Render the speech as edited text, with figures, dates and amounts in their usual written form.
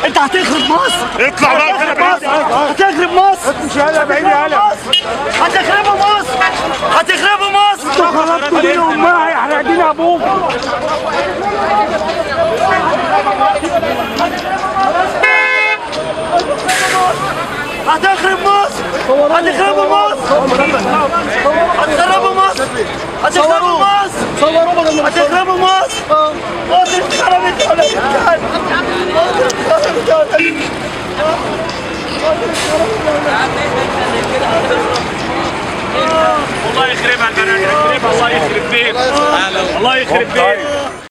انت هتخرب مصر. اطلع بقى هتخرب مصر. مش هلا بعيد يالا. هتخربوا مصر. هتخربوا مصر. انتوا خربتوا دين امها هيحرق دين ابوك. هتخرب مصر. هتخربوا مصر. هتخربوا مصر. هتخربوا مصر. هتخربوا مصر. مصر اتخربت ولا اتخربت. مصر اتخربت ولا والله يخربها البنات، يخربها الله يخرب بيت، الله يخرب بيت.